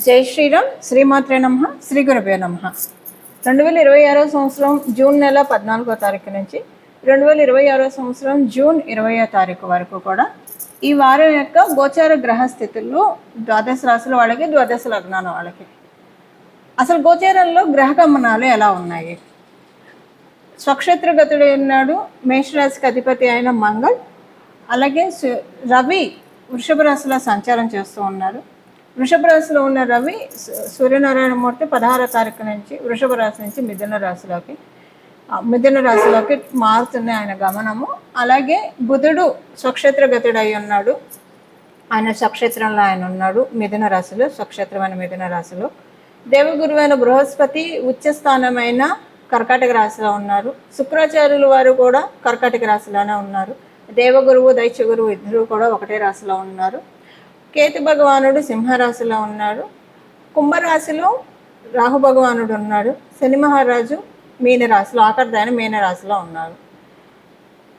జై శ్రీరామ్. శ్రీమాత్రే నమః. శ్రీ గురుభ్యో నమః. 2026 సంవత్సరం జూన్ నెల 14వ తారీఖు నుంచి 2026 సంవత్సరం జూన్ 20వ తారీఖు వరకు కూడా ఈ వారం యొక్క గోచార గ్రహ స్థితుల్లో ద్వాదశ రాశుల వాళ్ళకి, ద్వాదశ లగ్నాల వాళ్ళకి అసలు గోచారంలో గ్రహ గమనాలు ఎలా ఉన్నాయి? స్వక్షేత్రగతుడు ఉన్నాడు మేషరాశికి అధిపతి అయిన మంగళ్. అలాగే రవి వృషభ రాశిలో సంచారం చేస్తూ ఉన్నాడు. వృషభ రాశిలో ఉన్న రవి సూర్యనారాయణమూర్తి 16వ తారీఖు నుంచి వృషభ రాశి నుంచి మిథున రాశిలోకి మారుతుంది ఆయన గమనము. అలాగే బుధుడు స్వక్షేత్రగతుడు అయి ఉన్నాడు. ఆయన స్వక్షేత్రంలో ఆయన ఉన్నాడు మిథున రాశిలో, స్వక్షేత్రమైన మిథున రాశిలో. దేవగురువైన బృహస్పతి ఉచ్చస్థానమైన కర్కాటక రాశిలో ఉన్నారు. శుక్రాచార్యులు వారు కూడా కర్కాటక రాశిలోనే ఉన్నారు. దేవగురువు దైత్యగురువు ఇద్దరు కూడా ఒకటే రాశిలో ఉన్నారు. కేతు భగవానుడు సింహరాశిలో ఉన్నాడు. కుంభరాశిలో రాహు భగవానుడు ఉన్నాడు. శని మహారాజు మీనరాశిలో, ఆఖరిదైన మీనరాశిలో ఉన్నారు.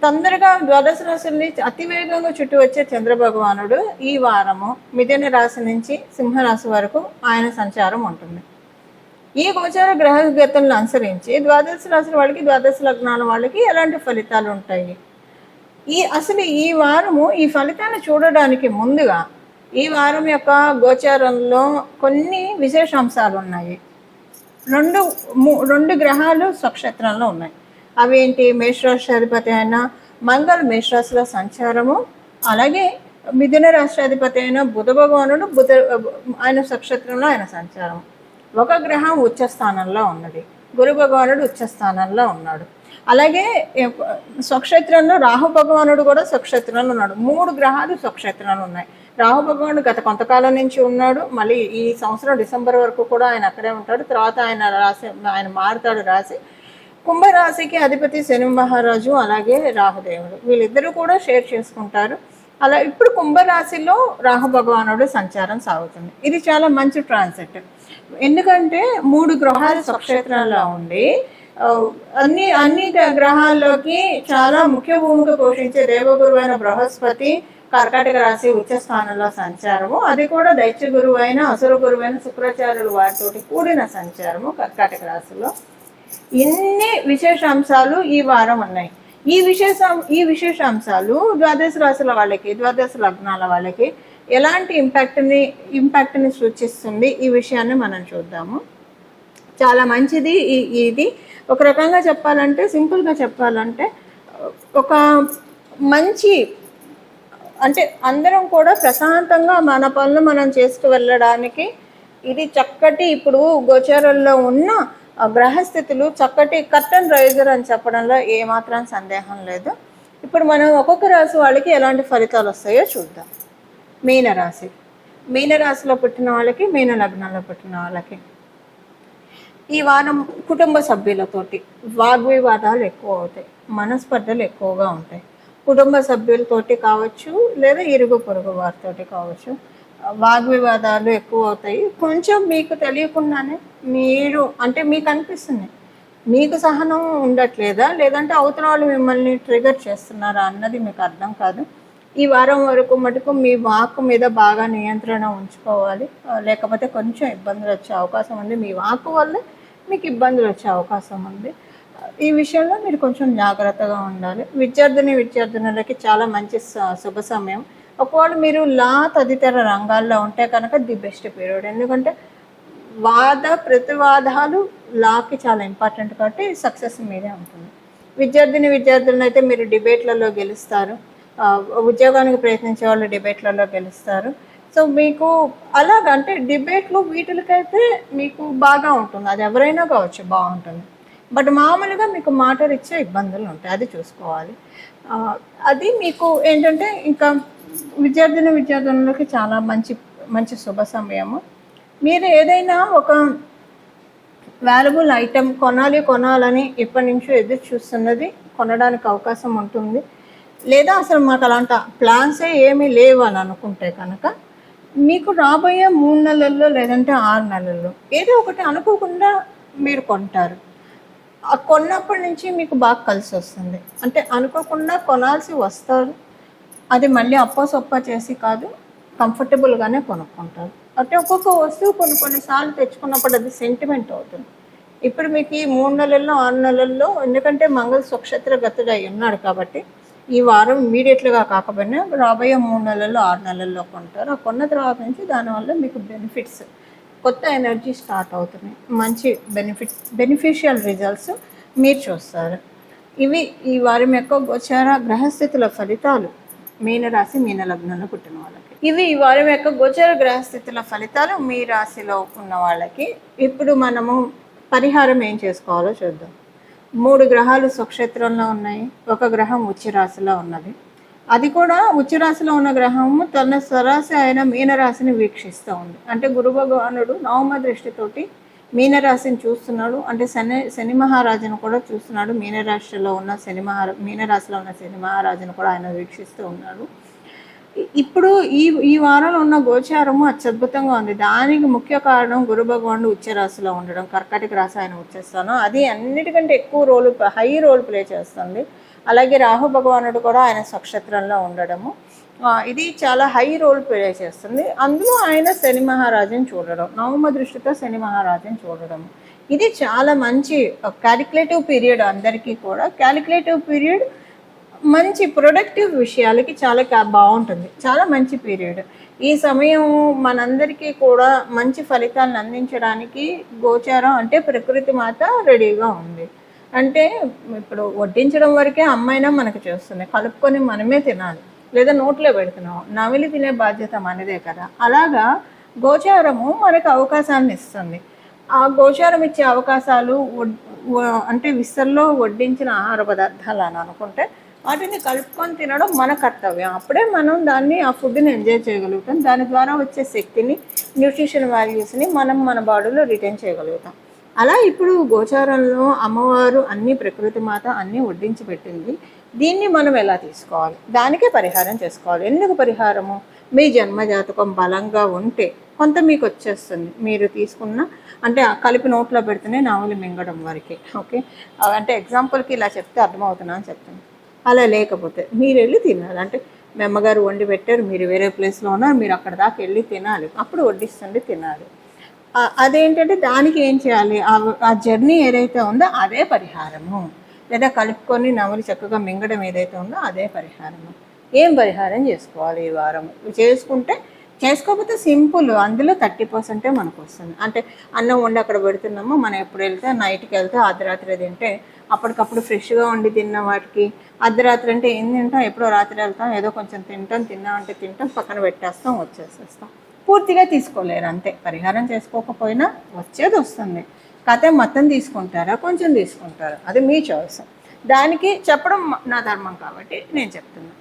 తొందరగా ద్వాదశ రాశుల్ని అతివేగంగా చుట్టూ వచ్చే చంద్ర భగవానుడు ఈ వారము మిథున రాశి నుంచి సింహరాశి వరకు ఆయన సంచారం ఉంటుంది. ఈ గోచార గ్రహగతులను అనుసరించి ద్వాదశ రాశుల వాళ్ళకి, ద్వాదశ లగ్నాల వాళ్ళకి ఎలాంటి ఫలితాలు ఉంటాయి? అసలు ఈ వారము ఈ ఫలితాన్ని చూడడానికి ముందుగా ఈ వారం యొక్క గోచారంలో కొన్ని విశేషాంశాలు ఉన్నాయి. రెండు గ్రహాలు స్వక్షేత్రంలో ఉన్నాయి. అవి ఏంటి? మేషరాశి అధిపతి అయిన మంగళ మేషరాశిలో సంచారము, అలాగే మిథున రాష్ట్రాధిపతి అయిన బుధ భగవానుడు ఆయన స్వక్షేత్రంలో ఆయన సంచారం. ఒక గ్రహం ఉచ్చ స్థానంలో ఉన్నది, గురు భగవానుడు ఉచ్చ స్థానంలో ఉన్నాడు. అలాగే స్వక్షేత్రంలో రాహు భగవానుడు కూడా స్వక్షేత్రంలో ఉన్నాడు. 3 గ్రహాలు స్వక్షేత్రంలో ఉన్నాయి. రాహు భగవానుడు గత కొంతకాలం నుంచి ఉన్నాడు. మళ్ళీ ఈ సంవత్సరం డిసెంబర్ వరకు కూడా ఆయన అక్కడే ఉంటాడు. తర్వాత ఆయన మారుతాడు రాశి. కుంభరాశికి అధిపతి శని మహారాజు, అలాగే రాహుదేవుడు, వీళ్ళిద్దరూ కూడా షేర్ చేసుకుంటారు. అలా ఇప్పుడు కుంభరాశిలో రాహు భగవానుడు సంచారం సాగుతుంది. ఇది చాలా మంచి ట్రాన్సిట్. ఎందుకంటే 3 గ్రహాలు స్వక్షేత్రంలో ఉండి అన్ని గ్రహాల్లోకి చాలా ముఖ్య భూమిక పోషించే దేవగురువైన బృహస్పతి కర్కాటక రాశి ఉచ్చ స్థానంలో సంచారము, అది కూడా దైత్య గురువు అయిన అసుర గురువైన శుక్రాచార్యులు వారితోటి కూడిన సంచారము కర్కాటక రాశిలో. ఇన్ని విశేషాంశాలు ఈ వారం ఉన్నాయి. ఈ విశేషాంశాలు ద్వాదశ రాశుల వాళ్ళకి, ద్వాదశ లగ్నాల వాళ్ళకి ఎలాంటి ఇంపాక్ట్ని సూచిస్తుంది, ఈ విషయాన్ని మనం చూద్దాము. చాలా మంచిది ఇది. ఒక రకంగా చెప్పాలంటే, సింపుల్గా చెప్పాలంటే, ఒక మంచి అంటే అందరం కూడా ప్రశాంతంగా మన పనులు మనం చేసుకు వెళ్ళడానికి ఇది చక్కటి, ఇప్పుడు గోచారంలో ఉన్న గ్రహస్థితులు చక్కటి కర్టన్ రైజర్ అని చెప్పడంలో ఏమాత్రం సందేహం లేదు. ఇప్పుడు మనం ఒక్కొక్క రాశి వాళ్ళకి ఎలాంటి ఫలితాలు వస్తాయో చూద్దాం. మీనరాశిలో పుట్టిన వాళ్ళకి, మీన లగ్నంలో పుట్టిన వాళ్ళకి ఈ వారం కుటుంబ సభ్యులతోటి వాగ్వివాదాలు ఎక్కువ అవుతాయి, మనస్పర్ధలు ఎక్కువగా ఉంటాయి. కుటుంబ సభ్యులతోటి కావచ్చు, లేదా ఇరుగు పొరుగు వారితోటి కావచ్చు, వాగ్వివాదాలు ఎక్కువ అవుతాయి. కొంచెం మీకు తెలియకుండానే మీకు అనిపిస్తుంది, మీకు సహనం ఉండట్లేదా, లేదంటే అవతల వాళ్ళు మిమ్మల్ని ట్రిగర్ చేస్తున్నారా అన్నది మీకు అర్థం కాదు. ఈ వారం వరకు మటుకు మీ వాక్ మీద బాగా నియంత్రణ ఉంచుకోవాలి, లేకపోతే కొంచెం ఇబ్బందులు వచ్చే అవకాశం ఉంది. మీ వాక్ వల్లే మీకు ఇబ్బందులు వచ్చే అవకాశం ఉంది. ఈ విషయంలో మీరు కొంచెం జాగ్రత్తగా ఉండాలి. విద్యార్థినులకి చాలా మంచి శుభ సమయం. ఒకవేళ మీరు లా తదితర రంగాల్లో ఉంటే కనుక ది బెస్ట్ పీరియడ్. ఎందుకంటే ప్రతివాదాలు లాకి చాలా ఇంపార్టెంట్ కాబట్టి సక్సెస్ మీదే ఉంటుంది. విద్యార్థులను అయితే మీరు డిబేట్లలో గెలుస్తారు. ఉద్యోగానికి ప్రయత్నించే వాళ్ళు డిబేట్లలో గెలుస్తారు. సో మీకు అలాగంటే డిబేట్లు వీటికైతే మీకు బాగా ఉంటుంది. అది ఎవరైనా కావచ్చు, బాగుంటుంది. బట్ మామూలుగా మీకు మాట ఇచ్చే ఇబ్బందులు ఉంటాయి, అది చూసుకోవాలి. అది మీకు ఏంటంటే ఇంకా విద్యార్థులకి చాలా మంచి శుభ సమయము. మీరు ఏదైనా ఒక వాల్యుబుల్ ఐటెం కొనాలని ఎప్పటి నుంచో ఎదురు చూస్తున్నది కొనడానికి అవకాశం ఉంటుంది. లేదా అసలు మాకు అలాంటి ప్లాన్సే ఏమీ లేవు అని అనుకుంటే కనుక మీకు రాబోయే 3 నెలల్లో లేదంటే 6 నెలల్లో ఏదో ఒకటి అనుకోకుండా మీరు కొంటారు. కొన్నప్పటి నుంచి మీకు బాగా కలిసి వస్తుంది. అంటే అనుకోకుండా కొనాల్సి వస్తారు. అది మళ్ళీ అప్పో సొప్ప చేసి కాదు, కంఫర్టబుల్గానే కొనుక్కుంటారు. అంటే ఒక్కొక్క వస్తువు కొన్నిసార్లు తెచ్చుకున్నప్పుడు అది సెంటిమెంట్ అవుతుంది. ఇప్పుడు మీకు ఈ 3 నెలల్లో 6 నెలల్లో ఎందుకంటే మంగళ స్వక్షేత్ర గతుడు అయి ఉన్నాడు కాబట్టి ఈ వారం ఇమీడియట్గా కాకపోయినా రాబోయే 3 నెలల్లో 6 నెలల్లో కొంటారు. ఆ కొన్న తర్వాత నుంచి దానివల్ల మీకు బెనిఫిట్స్, కొత్త ఎనర్జీ స్టార్ట్ అవుతుంది, మంచి బెనిఫిషియల్ రిజల్ట్స్ మీరు చూస్తారు. ఇవి ఈ వారం యొక్క గోచార గ్రహస్థితుల ఫలితాలు మీనరాశి మీన లగ్నంలో పుట్టిన వాళ్ళకి. ఇవి ఈ వారం యొక్క గోచార గ్రహస్థితుల ఫలితాలు మీ రాశిలో ఉన్న వాళ్ళకి. ఇప్పుడు మనము పరిహారం ఏం చేసుకోవాలో చూద్దాం. 3 గ్రహాలు స్వక్షేత్రంలో ఉన్నాయి, ఒక గ్రహం ఉచ్చ రాశిలో ఉన్నది. అది కూడా ఉచ్చ రాశిలో ఉన్న గ్రహము తన స్వరాశి అయిన మీనరాశిని వీక్షిస్తూ ఉంది. అంటే గురు భగవానుడు నవమ దృష్టితోటి మీనరాశిని చూస్తున్నాడు. అంటే శని మహారాజును కూడా చూస్తున్నాడు. మీనరాశిలో ఉన్న మీనరాశిలో ఉన్న శని మహారాజును కూడా ఆయన వీక్షిస్తూ ఉన్నాడు. ఇప్పుడు ఈ వారంలో ఉన్న గోచారము అత్యద్భుతంగా ఉంది. దానికి ముఖ్య కారణం గురు భగవానుడు ఉచ్చ రాశిలో ఉండడం. కర్కాటక రాశి ఆయన వచ్చేస్తాను, అది అన్నిటికంటే ఎక్కువ హై రోల్ ప్లే చేస్తుంది. అలాగే రాహు భగవానుడు కూడా ఆయన స్వక్షేత్రంలో ఉండడము, ఇది చాలా హై రోల్ ప్లే చేస్తుంది. అందులో ఆయన శని మహారాజుని చూడడం, నవమ దృష్టితో శని మహారాజుని చూడడం, ఇది చాలా మంచి క్యాలిక్యులేటివ్ పీరియడ్. అందరికీ కూడా క్యాలిక్యులేటివ్ పీరియడ్ మంచి ప్రొడక్టివ్ విషయాలకి చాలా బాగుంటుంది, చాలా మంచి పీరియడ్. ఈ సమయం మనందరికీ కూడా మంచి ఫలితాలను అందించడానికి గోచారం అంటే ప్రకృతి మాత రెడీగా ఉంది. అంటే ఇప్పుడు వడ్డించడం వరకే అమ్మైనా మనకు చేస్తుంది, కలుపుకొని మనమే తినాలి, లేదా నోట్లో పెడుతున్నాం, నమిలి తినే బాధ్యత మనదే కదా. అలాగా గోచారము మనకు అవకాశాలను ఇస్తుంది. ఆ గోచారం ఇచ్చే అవకాశాలు అంటే విస్తరలో వడ్డించిన ఆహార పదార్థాలు అని అనుకుంటే వాటిని కలుపుకొని తినడం మన కర్తవ్యం. అప్పుడే మనం ఆ ఫుడ్ని ఎంజాయ్ చేయగలుగుతాం. దాని ద్వారా వచ్చే శక్తిని, న్యూట్రిషన్ వాల్యూస్ని మనం మన బాడీలో రిటైన్ చేయగలుగుతాం. అలా ఇప్పుడు గోచారంలో అమ్మవారు అన్ని ప్రకృతి మాత అన్నీ వడ్డించి పెట్టింది. దీన్ని మనం ఎలా తీసుకోవాలి, దానికే పరిహారం చేసుకోవాలి. ఎందుకు పరిహారము? మీ జన్మజాతకం బలంగా ఉంటే కొంత మీకు వచ్చేస్తుంది. మీరు తీసుకున్న అంటే కలిపి నోట్లో పెడితేనే నావలి మింగడం వరకే. ఓకే, అంటే ఎగ్జాంపుల్కి ఇలా చెప్తే అర్థమవుతున్నా అని చెప్తాను. అలా లేకపోతే మీరు వెళ్ళి తినాలి. అంటే మీ అమ్మగారు వండి పెట్టారు, మీరు వేరే ప్లేస్లో ఉన్నారు, మీరు అక్కడ దాకా వెళ్ళి తినాలి, అప్పుడు వడ్డిస్తుండి తినాలి. అదేంటంటే దానికి ఏం చేయాలి, ఆ జర్నీ ఏదైతే ఉందో అదే పరిహారము. లేదా కలుపుకొని నవలి చక్కగా మింగడం ఏదైతే ఉందో అదే పరిహారము. ఏం పరిహారం చేసుకోవాలి ఈ వారం? చేసుకోకపోతే సింపుల్, అందులో 30% మనకు వస్తుంది. అంటే అన్నం వండి అక్కడ పెడుతున్నాము, మనం ఎప్పుడు వెళ్తే నైట్కి వెళ్తే అర్ధరాత్రి తింటే అప్పటికప్పుడు ఫ్రెష్గా వండి తిన్న వాటికి అర్ధరాత్రి అంటే ఏం తింటాం, ఎప్పుడో రాత్రి వెళ్తాం, ఏదో కొంచెం తిన్నామంటే తింటాం, పక్కన పెట్టేస్తాం, వచ్చేసేస్తాం. పూర్తిగా తీసుకోలేరు, అంతే. పరిహారం చేసుకోకపోయినా వచ్చేది వస్తుంది. కథ మొత్తం తీసుకుంటారా, కొంచెం తీసుకుంటారా, అది మీ చాయిస్. దానికి చెప్పడం నా ధర్మం కాబట్టి నేను చెప్తున్నాను.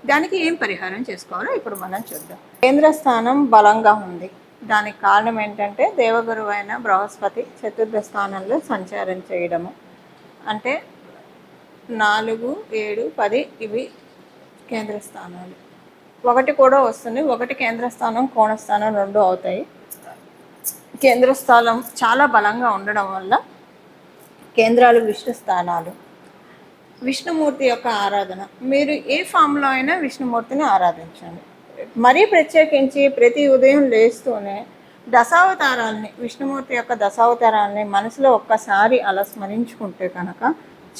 దానికి ఏం పరిహారం చేసుకోవాలో ఇప్పుడు మనం చూద్దాం. కేంద్ర స్థానం బలంగా ఉంది. దానికి కారణం ఏంటంటే దేవగురువు అయిన బృహస్పతి చతుర్థ స్థానంలో సంచారం చేయడము. అంటే 4, 7, 10 ఇవి కేంద్ర స్థానాలు. 1 కూడా వస్తుంది. 1 కేంద్ర స్థానం, కోణస్థానం 2 అవుతాయి. కేంద్ర స్థానం చాలా బలంగా ఉండడం వల్ల కేంద్రాలు విష్ణు స్థానాలు. విష్ణుమూర్తి యొక్క ఆరాధన, మీరు ఏ ఫామ్లో అయినా విష్ణుమూర్తిని ఆరాధించండి. మరీ ప్రత్యేకించి ప్రతి ఉదయం లేస్తూనే దశావతారాల్ని, విష్ణుమూర్తి యొక్క దశావతారాల్ని మనసులో ఒక్కసారి అలా స్మరించుకుంటే కనుక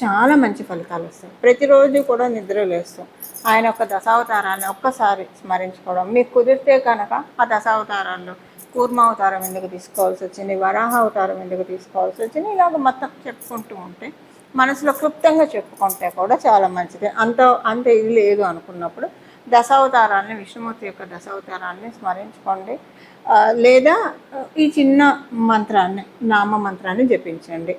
చాలా మంచి ఫలితాలు వస్తాయి. ప్రతిరోజు కూడా నిద్ర లేస్తాం ఆయన యొక్క దశావతారాన్ని ఒక్కసారి స్మరించుకోవడం. మీకు కుదిరితే కనుక ఆ దశావతారాల్లో కూర్మావతారం ఎందుకు తీసుకోవాల్సి వచ్చింది, వరాహ అవతారం ఎందుకు తీసుకోవాల్సి వచ్చింది, ఇలాగ మొత్తం చెప్పుకుంటూ ఉంటే, మనసులో క్లుప్తంగా చెప్పుకుంటే కూడా చాలా మంచిది. అంత ఇది లేదు అనుకున్నప్పుడు దశావతారాన్ని, విష్ణుమూర్తి యొక్క దశావతారాన్ని స్మరించుకోండి. లేదా ఈ చిన్న మంత్రాన్ని, నామ మంత్రాన్ని జపించండి.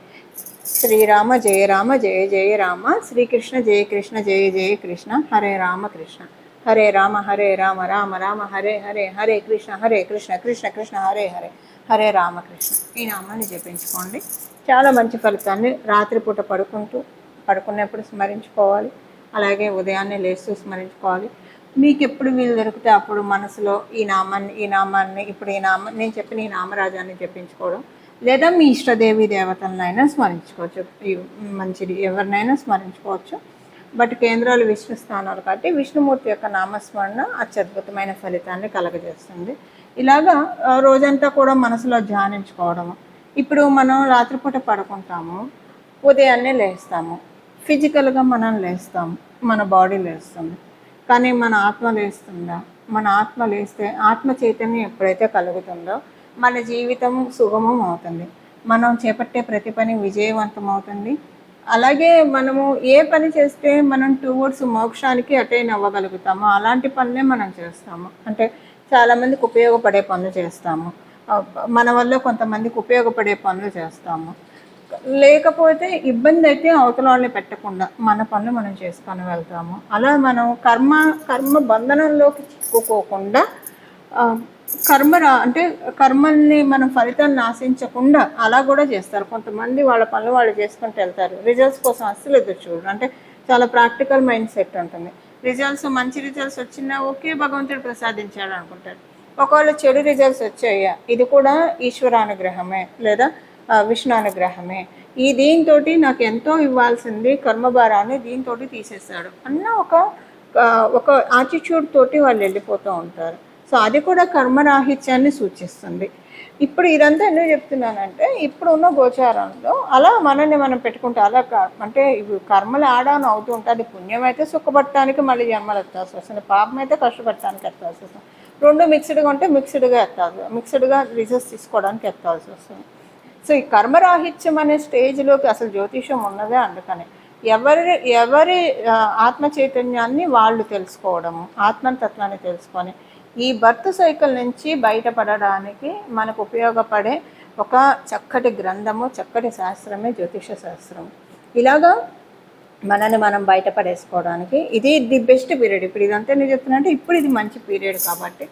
శ్రీరామ జయ రామ జయ జయ రామ, శ్రీకృష్ణ జయ కృష్ణ జయ జయ కృష్ణ, హరే రామ కృష్ణ హరే రామ, హరే రామ రామ రామ హరే హరే, హరే కృష్ణ కృష్ణ కృష్ణ హరే హరే, హరే రామకృష్ణ. ఈ నామాన్ని జపించుకోండి. చాలా మంచి ఫలితాన్ని రాత్రిపూట పడుకునేప్పుడు స్మరించుకోవాలి. అలాగే ఉదయాన్నే లేస్తూ స్మరించుకోవాలి. మీకు ఎప్పుడు వీలు దొరికితే అప్పుడు మనసులో ఈ నామాన్ని ఇప్పుడు నేను చెప్పిన ఈ నామరాజాన్ని జపించుకోవడం, లేదా మీ ఇష్టదేవి దేవతలనైనా స్మరించుకోవచ్చు. మంచిది, ఎవరినైనా స్మరించుకోవచ్చు. బట్ కేంద్రాలు విష్ణు స్థానాలు కాబట్టి విష్ణుమూర్తి యొక్క నామస్మరణ అత్యద్భుతమైన ఫలితాన్ని కలగజేస్తుంది. ఇలాగా రోజంతా కూడా మనసులో ధ్యానించుకోవడము. ఇప్పుడు మనం రాత్రిపూట పడుకుంటాము, ఉదయాన్నే లేస్తాము. ఫిజికల్గా మనం లేస్తాము, మన బాడీ లేస్తుంది, కానీ మన ఆత్మ లేస్తుందా? మన ఆత్మ లేస్తే ఆత్మ చైతన్యం ఎప్పుడైతే కలుగుతుందో మన జీవితం సుగమం అవుతుంది, మనం చేపట్టే ప్రతి పని విజయవంతం అవుతుంది. అలాగే మనము ఏ పని చేస్తే మనం టువర్డ్స్ మోక్షానికి అటైన్ అవ్వగలుగుతామో అలాంటి పనులే మనం చేస్తాము. అంటే చాలామందికి ఉపయోగపడే పనులు చేస్తాము, మన వల్ల కొంతమందికి ఉపయోగపడే పనులు చేస్తాము. లేకపోతే ఇబ్బంది అయితే అవతల వాళ్ళని పెట్టకుండా మన పనులు మనం చేసుకొని వెళ్తాము. అలా మనం కర్మ బంధనంలోకి చిక్కుకోకుండా అంటే కర్మల్ని మనం ఫలితాన్ని ఆశించకుండా అలా కూడా చేస్తారు. కొంతమంది వాళ్ళ పనులు వాళ్ళు చేసుకుంటూ వెళ్తారు, రిజల్ట్స్ కోసం అస్సలు ఎదురు చూడరు. అంటే చాలా ప్రాక్టికల్ మైండ్ సెట్ ఉంటుంది. మంచి రిజల్ట్స్ వచ్చినా ఓకే, భగవంతుడు ప్రసాదించాడు అనుకుంటారు. ఒకవేళ చెడు రిజల్ట్స్ వచ్చాయా, ఇది కూడా ఈశ్వరానుగ్రహమే లేదా విష్ణు అనుగ్రహమే, దీంతో నాకు ఎంతో ఇవ్వాల్సింది కర్మభారాన్ని దీంతో తీసేస్తాడు అన్న ఒక యాటిట్యూడ్ తోటి వాళ్ళు వెళ్ళిపోతూ ఉంటారు. సో అది కూడా కర్మరాహిత్యాన్ని సూచిస్తుంది. ఇప్పుడు ఇదంతా ఎందుకు చెప్తున్నానంటే ఇప్పుడు ఉన్న గోచారంలో అలా మనల్ని మనం పెట్టుకుంటే అలా అంటే ఇవి కర్మలు ఆడాను అవుతూ ఉంటుంది. అది పుణ్యం అయితే సుఖపడటానికి మళ్ళీ జన్మలు ఎత్తాల్సి వస్తుంది, పాపం అయితే కష్టపడటానికి ఎత్తాల్సి వస్తుంది. రెండు మిక్స్డ్గా ఉంటే మిక్స్డ్గా రిజల్ట్స్ తీసుకోవడానికి ఎత్తాల్సి వస్తుంది. సో ఈ కర్మరాహిత్యం అనే స్టేజ్లోకి అసలు జ్యోతిషం ఉన్నదే అందుకని ఎవరి ఆత్మ చైతన్యాన్ని వాళ్ళు తెలుసుకోవడము, ఆత్మతత్వాన్ని తెలుసుకొని ఈ బర్త్ సైకిల్ నుంచి బయటపడడానికి మనకు ఉపయోగపడే ఒక చక్కటి గ్రంథము, చక్కటి శాస్త్రమే జ్యోతిష శాస్త్రం. ఇలాగా మనల్ని మనం బయటపడేసుకోవడానికి ఇది ది బెస్ట్ పీరియడ్. ఇప్పుడు ఇదంతా నేను చెప్తున్నా అంటే ఇప్పుడు ఇది మంచి పీరియడ్ కాబట్టి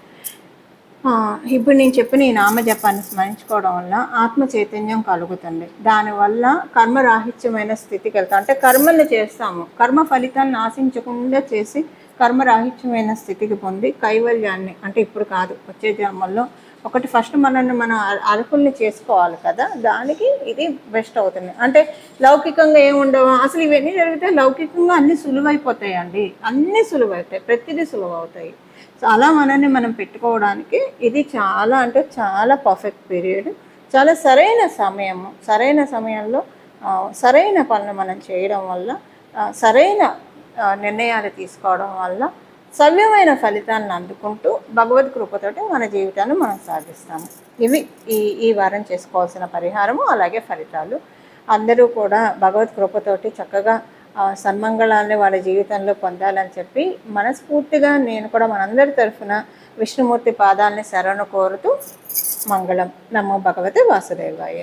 ఇప్పుడు నేను చెప్పిన ఈ నామజపాన్ని స్మరించుకోవడం వల్ల ఆత్మ చైతన్యం కలుగుతుంది. దానివల్ల కర్మరాహిత్యమైన స్థితికి వెళ్తాం. అంటే కర్మల్ని చేస్తాము, కర్మ ఫలితాన్ని ఆశించకుండా చేసి కర్మరాహిత్యమైన స్థితికి పొంది కైవల్యాన్ని, అంటే ఇప్పుడు కాదు వచ్చే జన్మల్లో ఒకటి ఫస్ట్ మనల్ని మన అర్హుల్ని చేసుకోవాలి కదా, దానికి ఇది బెస్ట్ అవుతుంది. అంటే లౌకికంగా ఏముండవు అసలు, ఇవన్నీ జరిగితే లౌకికంగా అన్నీ సులువైపోతాయండి, అన్నీ సులువవుతాయి, ప్రతిదీ సులువవుతాయి. సో అలా మనల్ని మనం పెట్టుకోవడానికి ఇది చాలా అంటే చాలా పర్ఫెక్ట్ పీరియడ్, చాలా సరైన సమయంలో సరైన పనులు మనం చేయడం వల్ల, సరైన నిర్ణయాలు తీసుకోవడం వల్ల సవ్యమైన ఫలితాలను అందుకుంటూ భగవద్ కృపతోటి మన జీవితాన్ని మనం సాధిస్తాము. ఇవి ఈ వారం చేసుకోవాల్సిన పరిహారము, అలాగే ఫలితాలు. అందరూ కూడా భగవద్ కృపతోటి చక్కగా సన్మంగళాన్ని వాళ్ళ జీవితంలో పొందాలని చెప్పి మనస్ఫూర్తిగా నేను కూడా మనందరి తరఫున విష్ణుమూర్తి పాదాలని శరణు కోరుతూ మంగళం. నమో భగవతే వాసుదేవాయ.